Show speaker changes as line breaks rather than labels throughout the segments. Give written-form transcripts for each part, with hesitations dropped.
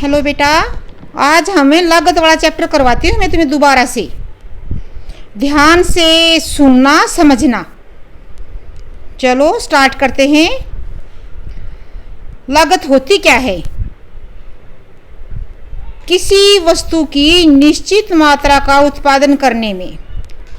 Hello बेटा, आज हमें लागत वाला चैप्टर करवाती हूँ मैं तुम्हें दोबारा से। ध्यान से सुनना समझना। चलो स्टार्ट करते हैं। लागत होती क्या है? किसी वस्तु की निश्चित मात्रा का उत्पादन करने में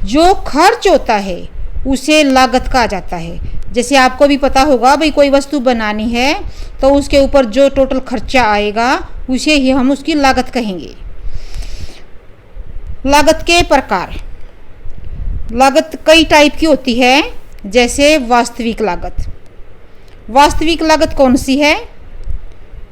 जो खर्च होता है उसे लागत कहा जाता है। जैसे आपको भी पता होगा भाई, कोई वस्तु बनानी है तो उसके ऊपर जो टोटल खर्चा आएगा उसे ही हम उसकी लागत कहेंगे। लागत के प्रकार। लागत कई टाइप की होती है, जैसे वास्तविक लागत। वास्तविक लागत कौन सी है?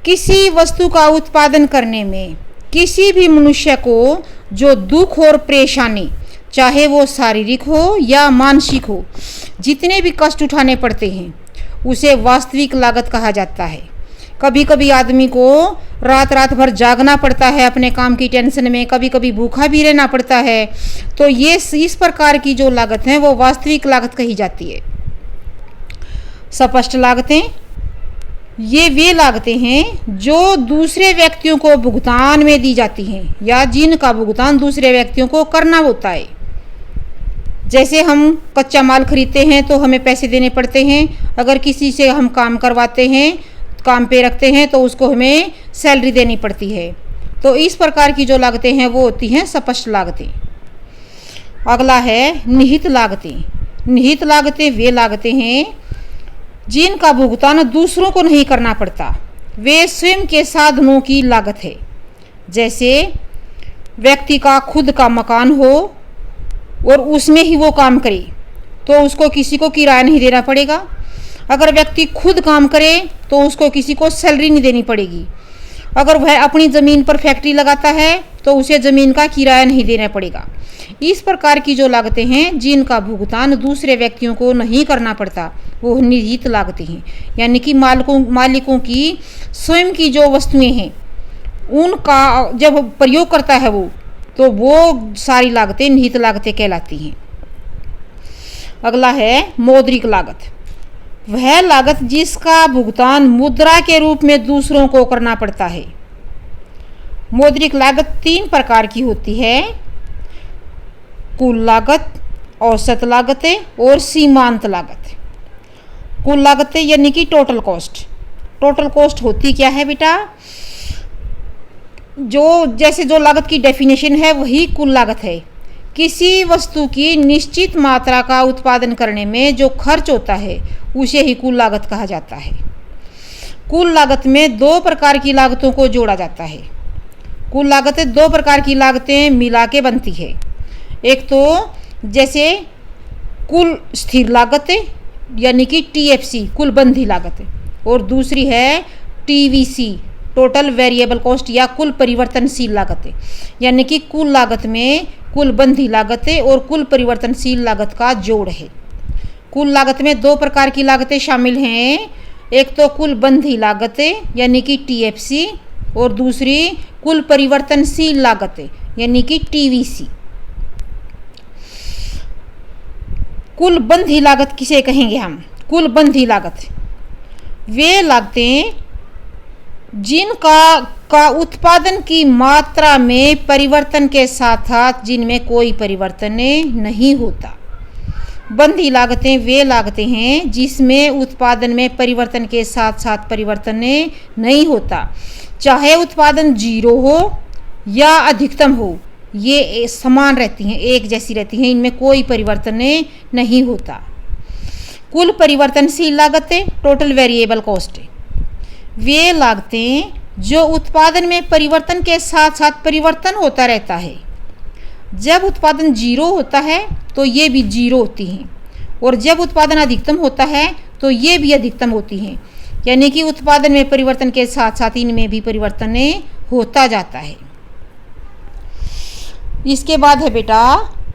किसी वस्तु का उत्पादन करने में किसी भी मनुष्य को जो दुख और परेशानी, चाहे वो शारीरिक हो या मानसिक हो, जितने भी कष्ट उठाने पड़ते हैं उसे वास्तविक लागत कहा जाता है। कभी कभी आदमी को रात रात भर जागना पड़ता है अपने काम की टेंशन में, कभी कभी भूखा भी रहना पड़ता है। तो ये इस प्रकार की जो लागत है वो वास्तविक लागत कही जाती है। स्पष्ट लागतें, ये वे लागतें हैं जो दूसरे व्यक्तियों को भुगतान में दी जाती हैं या जिनका भुगतान दूसरे व्यक्तियों को करना होता है। जैसे हम कच्चा माल खरीदते हैं तो हमें पैसे देने पड़ते हैं। अगर किसी से हम काम करवाते हैं, काम पे रखते हैं, तो उसको हमें सैलरी देनी पड़ती है। तो इस प्रकार की जो लागतें हैं वो होती हैं स्पष्ट लागतें। अगला है निहित लागतें। निहित लागतें वे लागतें हैं जिनका भुगतान दूसरों को नहीं करना पड़ता। वे स्वयं के साधनों की लागत है। जैसे व्यक्ति का खुद का मकान हो और उसमें ही वो काम करे तो उसको किसी को किराया नहीं देना पड़ेगा। अगर व्यक्ति खुद काम करे तो उसको किसी को सैलरी नहीं देनी पड़ेगी। अगर वह अपनी ज़मीन पर फैक्ट्री लगाता है तो उसे ज़मीन का किराया नहीं देना पड़ेगा। इस प्रकार की जो लागतें हैं जिनका भुगतान दूसरे व्यक्तियों को नहीं करना पड़ता वो निहित लागतें हैं। यानी कि मालिकों की स्वयं की जो वस्तुएं हैं उनका जब प्रयोग करता है वो सारी लागतें निहित लागतें कहलाती हैं। अगला है मौद्रिक लागत। वह लागत जिसका भुगतान मुद्रा के रूप में दूसरों को करना पड़ता है। मौद्रिक लागत 3 प्रकार की होती है: कुल लागत, औसत लागतें और सीमांत लागत। कुल लागतें यानी कि टोटल कॉस्ट। टोटल कॉस्ट होती क्या है बेटा? जो लागत की डेफिनेशन है वही कुल लागत है। किसी वस्तु की निश्चित मात्रा का उत्पादन करने में जो खर्च होता है उसे ही कुल लागत कहा जाता है। कुल लागत में 2 प्रकार की लागतों को जोड़ा जाता है। कुल लागतें 2 प्रकार की लागतें मिला के बनती है। एक तो जैसे कुल स्थिर लागतें यानी कि TFC कुल बंधी लागत, और दूसरी है TVC टोटल वेरिएबल कॉस्ट या कुल परिवर्तनशील लागतें। यानी कि कुल लागत में कुल बंधी लागतें और कुल परिवर्तनशील लागत का जोड़ है। कुल लागत में 2 प्रकार की लागतें शामिल हैं। एक तो कुल बंधी लागतें यानी कि TFC और दूसरी कुल परिवर्तनशील लागतें यानी कि TVC। कुल बंधी लागत किसे कहेंगे हम? कुल बंधी लागत वे लागतें जिनका उत्पादन की मात्रा में परिवर्तन के साथ साथ जिनमें कोई परिवर्तन नहीं होता। बंधी लागतें वे लागतें हैं जिसमें उत्पादन में परिवर्तन के साथ साथ परिवर्तन नहीं होता। चाहे उत्पादन 0 हो या अधिकतम हो, ये समान रहती हैं, एक जैसी रहती हैं, इनमें कोई परिवर्तन नहीं होता। कुल परिवर्तनशील लागतें टोटल वेरिएबल कॉस्ट वे लागतें जो उत्पादन में परिवर्तन के साथ साथ परिवर्तन होता रहता है। जब उत्पादन 0 होता है तो ये भी 0 होती हैं, और जब उत्पादन अधिकतम होता है तो ये भी अधिकतम होती हैं। यानी कि उत्पादन में परिवर्तन के साथ साथ इनमें भी परिवर्तन होता जाता है। इसके बाद है बेटा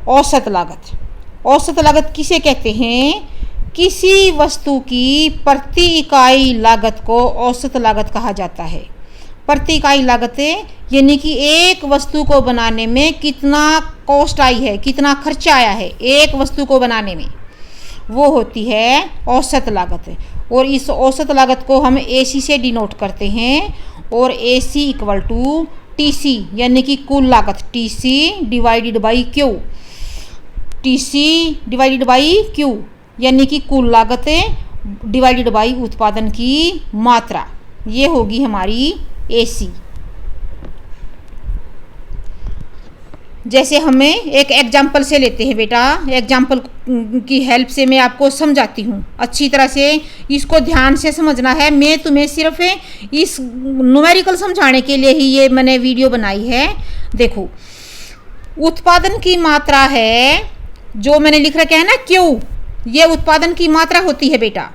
औसत लागत। औसत लागत किसे कहते हैं? किसी वस्तु की प्रति इकाई लागत को औसत लागत कहा जाता है। प्रति इकाई लागतें यानी कि एक वस्तु को बनाने में कितना कॉस्ट आई है, कितना खर्चा आया है एक वस्तु को बनाने में, वो होती है औसत लागत। और इस औसत लागत को हम AC से डिनोट करते हैं। और AC इक्वल टू TC यानी कि कुल लागत TC divided by Q, TC divided by Q यानी कि कुल लागत डिवाइडेड बाई उत्पादन की मात्रा, ये होगी हमारी AC। जैसे हमें एक एग्जाम्पल से लेते हैं बेटा, एग्जाम्पल की हेल्प से मैं आपको समझाती हूँ। अच्छी तरह से इसको ध्यान से समझना है। मैं तुम्हें सिर्फ इस न्यूमेरिकल समझाने के लिए ही ये मैंने वीडियो बनाई है। देखो, उत्पादन की मात्रा है जो मैंने लिख रखा है ना Q, ये उत्पादन की मात्रा होती है बेटा।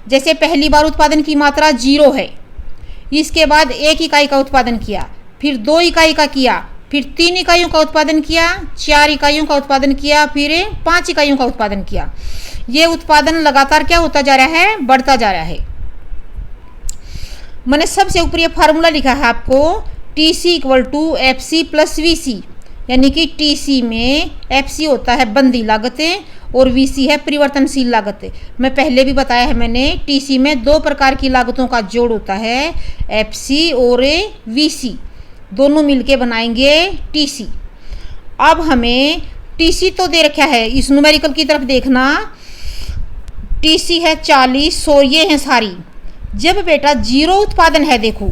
जैसे पहली बार उत्पादन की मात्रा 0 है, इसके बाद 1 इकाई का उत्पादन किया, फिर 2 इकाई का किया, फिर 3 इकाइयों का उत्पादन किया, 4 इकाइयों का उत्पादन किया, फिर 5 इकाइयों का उत्पादन किया। ये उत्पादन लगातार क्या होता जा रहा है, बढ़ता जा रहा है। मैंने सबसे ऊपर ये फार्मूला लिखा है आपको, TC equal to FC plus VC, यानी कि TC में FC होता है बंदी लागतें और VC है परिवर्तनशील लागतें। मैं पहले भी बताया है मैंने, TC में 2 प्रकार की लागतों का जोड़ होता है, FC और VC, दोनों मिलके बनाएंगे TC। अब हमें TC तो दे रखा है, इस न्यूमेरिकल की तरफ देखना, TC है 40, 100 ये है सारी। जब बेटा 0 उत्पादन है, देखो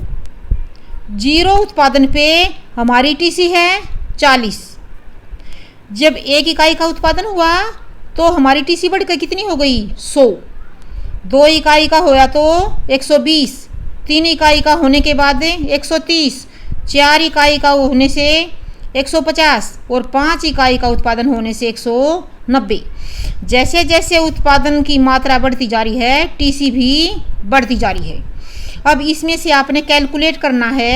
0 उत्पादन पे हमारी TC है 40। जब 1 इकाई का उत्पादन हुआ तो हमारी TC बढ़कर कितनी हो गई, 100। 2 इकाई का होया तो 120, 3 इकाई का होने के बाद 130, 4 इकाई का होने से 150 और 5 इकाई का उत्पादन होने से 190। जैसे जैसे उत्पादन की मात्रा बढ़ती जा रही है, TC भी बढ़ती जा रही है। अब इसमें से आपने कैलकुलेट करना है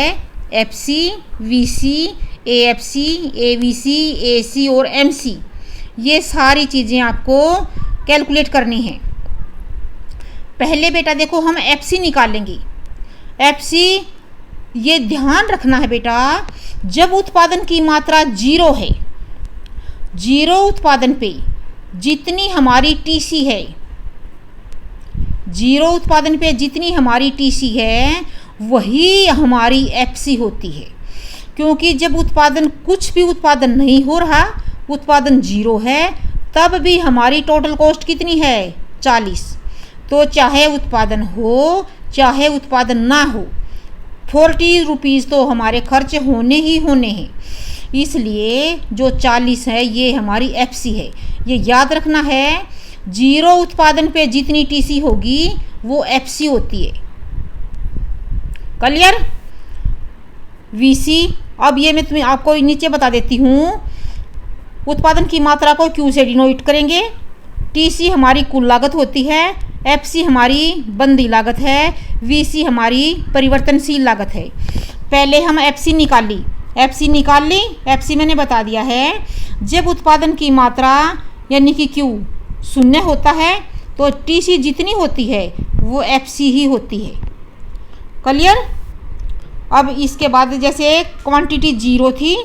FC, VC, AFC, AVC, AC और MC, ये सारी चीज़ें आपको कैलकुलेट करनी है। पहले बेटा देखो हम FC निकालेंगे। FC ये ध्यान रखना है बेटा, जब उत्पादन की मात्रा 0 है, 0 उत्पादन पे जितनी हमारी TC है, 0 उत्पादन पे जितनी हमारी TC है वही हमारी FC होती है। क्योंकि जब उत्पादन कुछ भी उत्पादन नहीं हो रहा, उत्पादन 0 है, तब भी हमारी टोटल कॉस्ट कितनी है, 40। तो चाहे उत्पादन हो चाहे उत्पादन ना हो, 40 रुपीज़ तो हमारे खर्च होने ही होने हैं। इसलिए जो 40 है ये हमारी FC है। ये याद रखना है, 0 उत्पादन पे जितनी TC होगी वो FC होती है। क्लियर? VC, अब ये मैं तुम्हें आपको नीचे बता देती हूँ। उत्पादन की मात्रा को Q से डिनोट करेंगे, TC हमारी कुल लागत होती है, FC हमारी बंदी लागत है, VC हमारी परिवर्तनशील लागत है। पहले हम FC निकाल ली, FC मैंने बता दिया है। जब उत्पादन की मात्रा यानी कि Q 0 होता है तो TC जितनी होती है वो FC ही होती है। क्लियर? अब इसके बाद जैसे क्वांटिटी 0 थी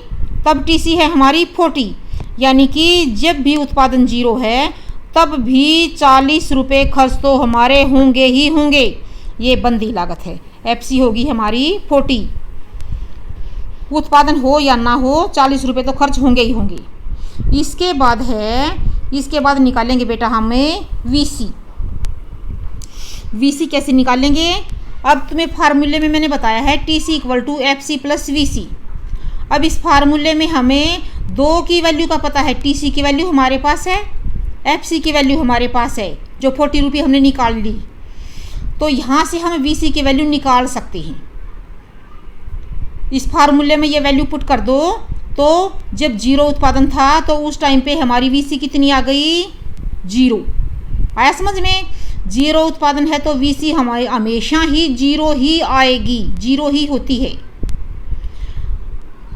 तब TC है हमारी 40, यानी कि जब भी उत्पादन 0 है तब भी 40 रुपये खर्च तो हमारे होंगे ही होंगे, ये बंदी लागत है। FC होगी हमारी 40, उत्पादन हो या ना हो 40 रुपये तो खर्च होंगे ही होंगे। इसके बाद निकालेंगे बेटा हमें VC कैसे निकालेंगे? अब तुम्हें फार्मूले में मैंने बताया है TC equal to FC plus VC। अब इस फार्मूले में हमें 2 की वैल्यू का पता है, TC की वैल्यू हमारे पास है, FC की वैल्यू हमारे पास है, जो 40 रुपये हमने निकाल ली। तो यहाँ से हम VC की वैल्यू निकाल सकते हैं। इस फार्मूले में ये वैल्यू पुट कर दो तो जब 0 उत्पादन था तो उस टाइम पे हमारी VC कितनी आ गई, 0। आया समझ में? 0 उत्पादन है तो VC हमारी हमेशा ही 0 ही आएगी, 0 ही होती है।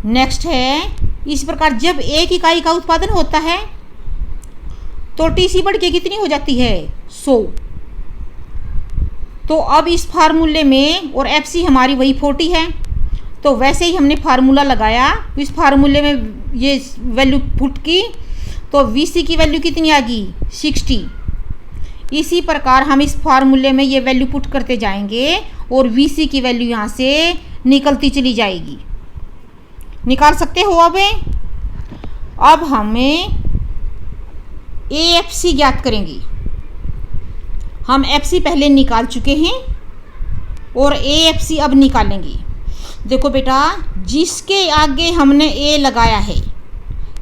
नेक्स्ट है, इस प्रकार जब 1 इकाई का उत्पादन होता है तो TC बढ़ के कितनी हो जाती है, 100। तो अब इस फार्मूले में और FC हमारी वही 40 है, तो वैसे ही हमने फार्मूला लगाया, इस फार्मूले में ये वैल्यू पुट की तो VC की वैल्यू कितनी आ गई, 60। इसी प्रकार हम इस फार्मूले में ये वैल्यू पुट करते जाएंगे और VC की वैल्यू यहाँ से निकलती चली जाएगी। निकाल सकते हो। अब हमें AFC ज्ञात करेंगे। हम FC पहले निकाल चुके हैं और AFC अब निकालेंगे। देखो बेटा, जिसके आगे हमने A लगाया है,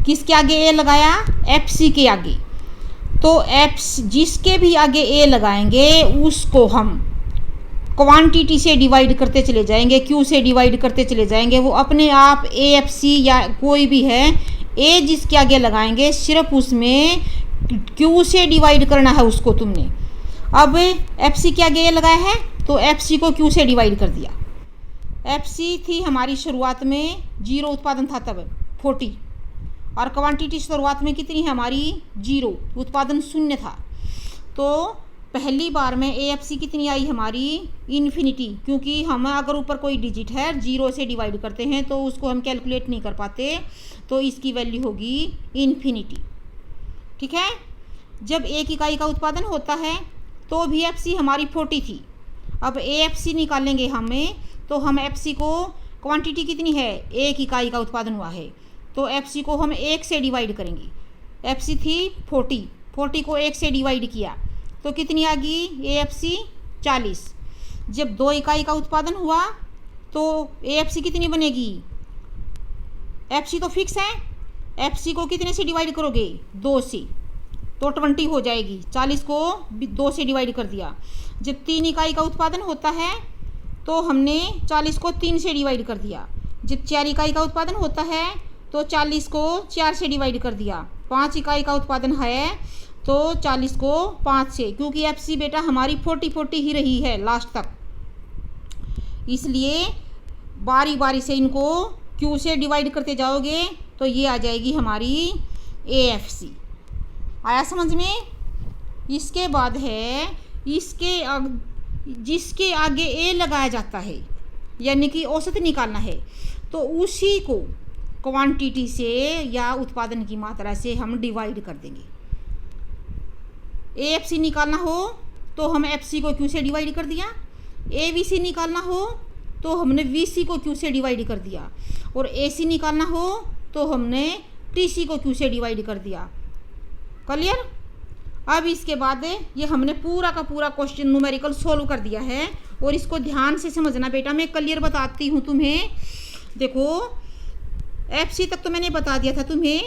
किसके आगे A लगाया? FC के आगे। तो जिसके भी आगे A लगाएंगे उसको हम क्वांटिटी से डिवाइड करते चले जाएंगे, Q से डिवाइड करते चले जाएंगे। वो अपने आप AFC या कोई भी है, A जिसके आगे लगाएंगे सिर्फ उसमें Q से डिवाइड करना है उसको तुमने। अब FC के आगे A लगाया है तो FC को Q से डिवाइड कर दिया। FC थी हमारी शुरुआत में 0 उत्पादन था तब 40, और क्वांटिटी शुरुआत में कितनी है हमारी? 0, उत्पादन 0 था। तो पहली बार में AFC कितनी आई हमारी? इन्फिनिटी, क्योंकि हम अगर ऊपर कोई डिजिट है 0 से डिवाइड करते हैं तो उसको हम कैलकुलेट नहीं कर पाते, तो इसकी वैल्यू होगी इन्फिनिटी। ठीक है। जब 1 इकाई का उत्पादन होता है तो भी FC हमारी 40 थी। अब AFC निकालेंगे हमें, तो हम FC को, क्वांटिटी कितनी है? 1 इकाई का उत्पादन हुआ है, तो FC को हम 1 से डिवाइड करेंगे। FC थी 40 को 1 से डिवाइड किया तो कितनी आ गई? AFC 40। जब 2 इकाई का उत्पादन हुआ तो AFC कितनी बनेगी? FC तो फिक्स है, FC को कितने से डिवाइड करोगे? 2 से, तो 20 हो जाएगी। 40 को 2 से डिवाइड कर दिया। जब 3 इकाई का उत्पादन होता है तो हमने 40 को 3 से डिवाइड कर दिया। जब 4 इकाई का उत्पादन होता है तो 40 को 4 से डिवाइड कर दिया। 5 इकाई का उत्पादन है तो 40 को 5 से, क्योंकि FC बेटा हमारी 40 ही रही है लास्ट तक, इसलिए बारी बारी से इनको Q से डिवाइड करते जाओगे तो ये आ जाएगी हमारी AFC। आया समझ में? इसके बाद है जिसके आगे A लगाया जाता है, यानी कि औसत निकालना है, तो उसी को क्वांटिटी से या उत्पादन की मात्रा से हम डिवाइड कर देंगे। AFC निकालना हो तो हम FC को Q से डिवाइड कर दिया, AVC निकालना हो तो हमने VC को Q से डिवाइड कर दिया, और AC निकालना हो तो हमने TC को Q से डिवाइड कर दिया। क्लियर? अब इसके बाद ये हमने पूरा का पूरा क्वेश्चन न्यूमेरिकल सोल्व कर दिया है, और इसको ध्यान से समझना बेटा, मैं क्लियर बताती हूँ तुम्हें। देखो, FC तक तो मैंने बता दिया था तुम्हें।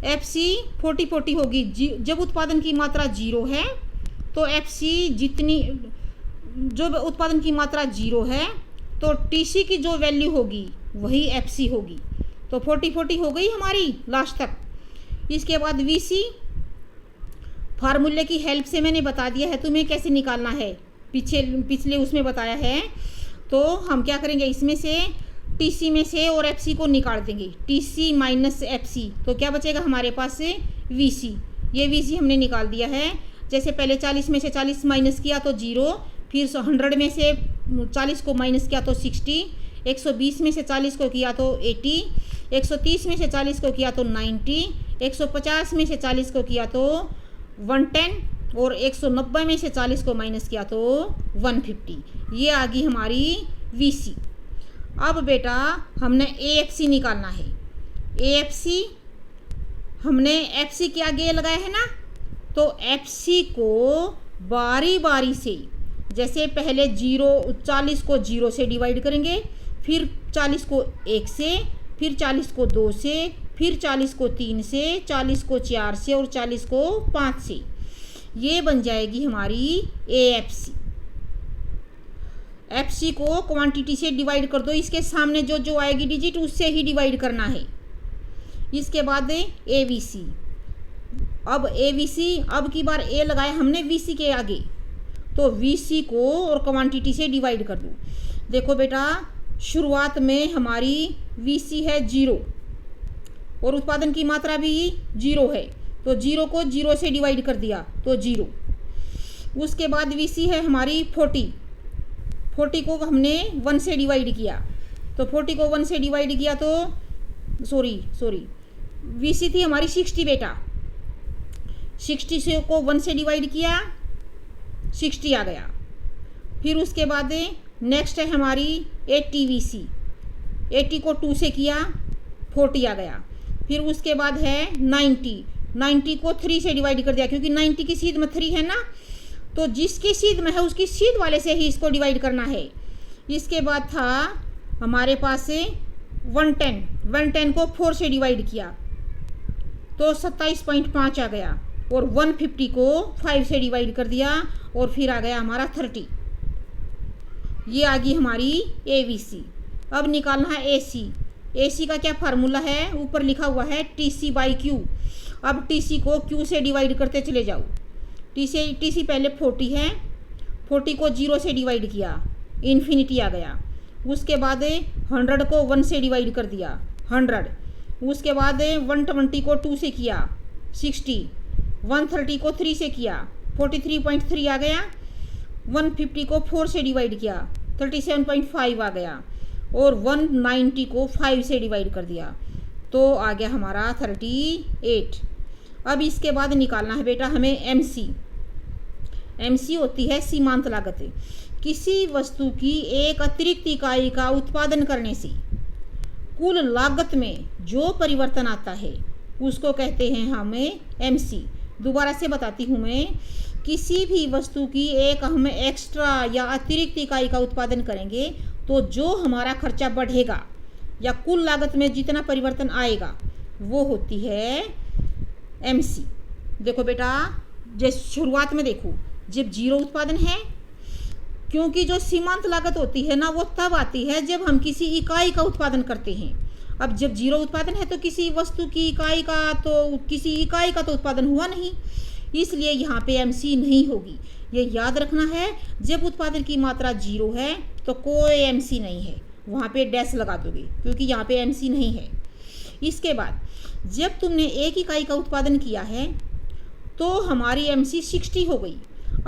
FC 40 होगी जब उत्पादन की मात्रा 0 है, तो FC जितनी, जो उत्पादन की मात्रा 0 है तो TC की जो वैल्यू होगी वही FC होगी। तो 40 हो गई हमारी लास्ट तक। इसके बाद VC फार्मूले की हेल्प से मैंने बता दिया है तुम्हें कैसे निकालना है, पिछले उसमें बताया है। तो हम क्या करेंगे, इसमें से TC में से और FC को निकाल देंगे, TC माइनस FC, तो क्या बचेगा हमारे पास से? VC। ये VC हमने निकाल दिया है। जैसे पहले 40 में से 40 माइनस किया तो 0, फिर 100 में से 40 को माइनस किया तो 60, 120 में से 40 को किया तो 80, 130 में से 40 को किया तो 90, 150 में से 40 को किया तो 110, और 190 में से 40 को माइनस किया तो 150। ये आ गई हमारी VC। अब बेटा हमने AFC निकालना है। AFC हमने FC के आगे लगाया है ना, तो FC को बारी बारी से, जैसे पहले 40 को 0 से डिवाइड करेंगे, फिर 40 को 1 से, फिर 40 को 2 से, फिर 40 को 3 से, 40 को 4 से और 40 को 5 से। ये बन जाएगी हमारी AFC। FC को क्वांटिटी से डिवाइड कर दो, इसके सामने जो आएगी डिजिट उससे ही डिवाइड करना है। इसके बाद AVC। अब AVC, अब की बार A लगाया हमने VC के आगे, तो VC को और क्वांटिटी से डिवाइड कर दो। देखो बेटा, शुरुआत में हमारी VC है 0 और उत्पादन की मात्रा भी 0 है, तो 0 को 0 से डिवाइड कर दिया तो 0। उसके बाद VC है हमारी 40 को हमने 1 से डिवाइड किया, तो 40 को 1 से डिवाइड किया तो सॉरी VC थी हमारी 60 बेटा, 60 से को 1 से डिवाइड किया, 60 आ गया। फिर उसके बाद नेक्स्ट है हमारी 80 VC, 80 को 2 से किया 40 आ गया। फिर उसके बाद है 90 को 3 से डिवाइड कर दिया, क्योंकि 90 की सीध में 3 है ना, तो जिसकी सीध में है उसकी सीध वाले से ही इसको डिवाइड करना है। इसके बाद था हमारे पास से 110 को 4 से डिवाइड किया तो 27.5 आ गया, और 150 को 5 से डिवाइड कर दिया और फिर आ गया हमारा 30। ये आ गई हमारी ABC। अब निकालना है AC का क्या फार्मूला है, ऊपर लिखा हुआ है TC/Q। अब TC को Q से डिवाइड करते चले जाओ। TC पहले 40 है, 40 को 0 से डिवाइड किया, इन्फिनिटी आ गया। उसके बाद 100 को 1 से डिवाइड कर दिया, 100। उसके बाद 120 को 2 से किया, 60। 130 को 3 से किया, 43.3 आ गया। 150 को 4 से डिवाइड किया, 37.5 आ गया, और 190 को 5 से डिवाइड कर दिया तो आ गया हमारा 38। अब इसके बाद निकालना है बेटा हमें MC होती है सीमांत लागत। किसी वस्तु की एक अतिरिक्त इकाई का उत्पादन करने से कुल लागत में जो परिवर्तन आता है उसको कहते हैं हमें MC। दोबारा से बताती हूँ मैं, किसी भी वस्तु की एक हम एक्स्ट्रा या अतिरिक्त इकाई का उत्पादन करेंगे तो जो हमारा खर्चा बढ़ेगा या कुल लागत में जितना परिवर्तन आएगा वो होती है MC। देखो बेटा, जैसे शुरुआत में देखो जब जीरो उत्पादन है, क्योंकि जो सीमांत लागत होती है ना वो तब आती है जब हम किसी इकाई का उत्पादन करते हैं। अब जब जीरो उत्पादन है तो किसी वस्तु की इकाई का तो उत्पादन हुआ नहीं, इसलिए यहाँ पे MC नहीं होगी। ये याद रखना है, जब उत्पादन की मात्रा 0 है तो कोई MC नहीं है, वहाँ पे डैश लगा दोगे क्योंकि यहाँ पे MC नहीं है। इसके बाद जब तुमने एक इकाई का उत्पादन किया है तो हमारी MC 60 हो गई।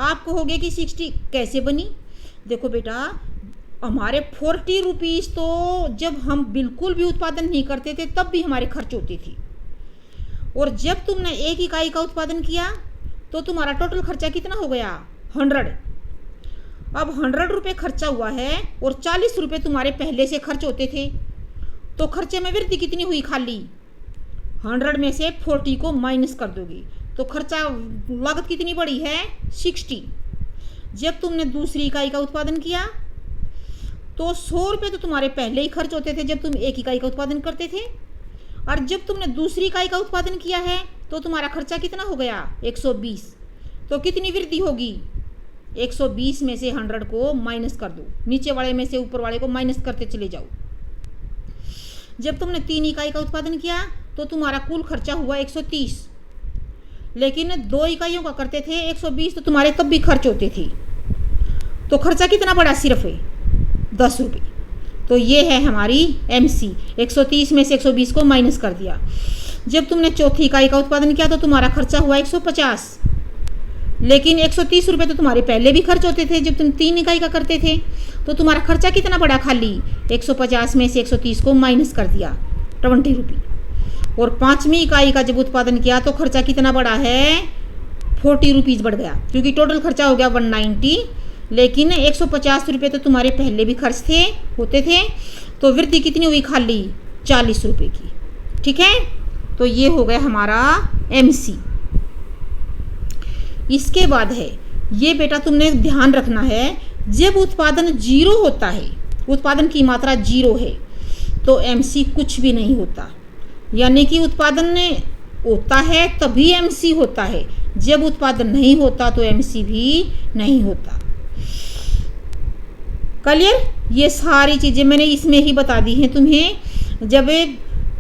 आप कहोगे कि 60 कैसे बनी? देखो बेटा, हमारे 40 रुपीज़ तो जब हम बिल्कुल भी उत्पादन नहीं करते थे तब भी हमारे खर्च होती थी, और जब तुमने एक इकाई का उत्पादन किया तो तुम्हारा टोटल खर्चा कितना हो गया? 100। अब 100 रुपये खर्चा हुआ है और 40 रुपये तुम्हारे पहले से खर्च होते थे, तो खर्चे में वृद्धि कितनी हुई? खाली 100 में से 40 को माइनस कर दोगी तो खर्चा लागत कितनी बढ़ी है? 60। जब तुमने दूसरी इकाई का उत्पादन किया तो 100 रुपये तो तुम्हारे पहले ही खर्च होते थे जब तुम एक इकाई का उत्पादन करते थे, और जब तुमने दूसरी इकाई का उत्पादन किया है तो तुम्हारा खर्चा कितना हो गया? 120। तो कितनी वृद्धि होगी? 120 में से 100 को माइनस कर दो, नीचे वाले में से ऊपर वाले को माइनस करते चले जाओ। जब तुमने 3 इकाई का उत्पादन किया तो तुम्हारा कुल खर्चा हुआ 130, लेकिन 2 इकाइयों का करते थे 120 तो तुम्हारे तब भी खर्च होते थे, तो खर्चा कितना बढ़ा? सिर्फ 10 रुपये। तो ये है हमारी MC। 130 में से 120 को माइनस कर दिया। जब तुमने चौथी इकाई का उत्पादन किया तो तुम्हारा खर्चा हुआ 150, लेकिन 130 रुपये तो तुम्हारे पहले भी खर्च होते थे जब तुम 3 इकाई का करते थे, तो तुम्हारा खर्चा कितना बढ़ा? खाली 150 में से 130 को माइनस कर दिया, 20 रुपये। और 5वीं इकाई का जब उत्पादन किया तो खर्चा कितना बढ़ा है? 40 रुपीज़ बढ़ गया, क्योंकि टोटल खर्चा हो गया 190, लेकिन 150 रुपये तो तुम्हारे पहले भी खर्च होते थे, तो वृद्धि कितनी हुई? खाली 40 रुपये की। ठीक है, तो ये हो गया हमारा MC। इसके बाद है ये बेटा, तुमने ध्यान रखना है, जब उत्पादन 0 होता है, उत्पादन की मात्रा 0 है तो MC कुछ भी नहीं होता, यानी कि उत्पादन होता है तभी MC होता है, जब उत्पादन नहीं होता तो MC भी नहीं होता। क्लियर? ये सारी चीज़ें मैंने इसमें ही बता दी हैं तुम्हें। जब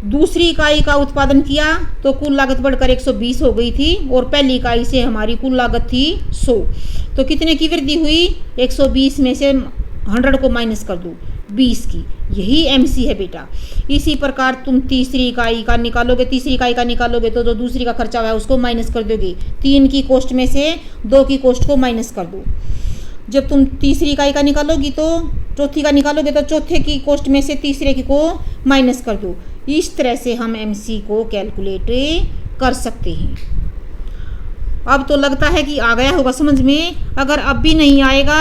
दूसरी इकाई का उत्पादन किया तो कुल लागत बढ़कर 120 हो गई थी, और पहली इकाई से हमारी कुल लागत थी 100, तो कितने की वृद्धि हुई? 120 में से 100 को माइनस कर दो, 20 की। यही MC है बेटा। इसी प्रकार तुम तीसरी इकाई का निकालोगे तो जो दूसरी का खर्चा हुआ है उसको माइनस कर दोगे। 3 की कोष्ट में से 2 की कोष्ट को माइनस कर दो। जब तुम तीसरी इकाई का निकालोगी तो चौथी का निकालोगे तो चौथे की कोष्ट में से तीसरे की को माइनस कर दो। इस तरह से हम MC को कैलकुलेट कर सकते हैं। अब तो लगता है कि आ गया होगा समझ में। अगर अब भी नहीं आएगा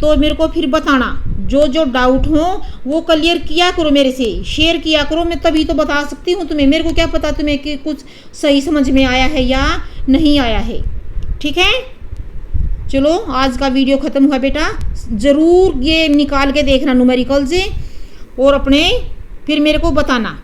तो मेरे को फिर बताना, जो जो डाउट हो वो क्लियर किया करो, मेरे से शेयर किया करो, मैं तभी तो बता सकती हूँ तुम्हें। मेरे को क्या पता तुम्हें कि कुछ सही समझ में आया है या नहीं आया है। ठीक है, चलो आज का वीडियो ख़त्म हुआ बेटा। ज़रूर ये निकाल के देखना न्यूमेरिकल से और अपने फिर मेरे को बताना।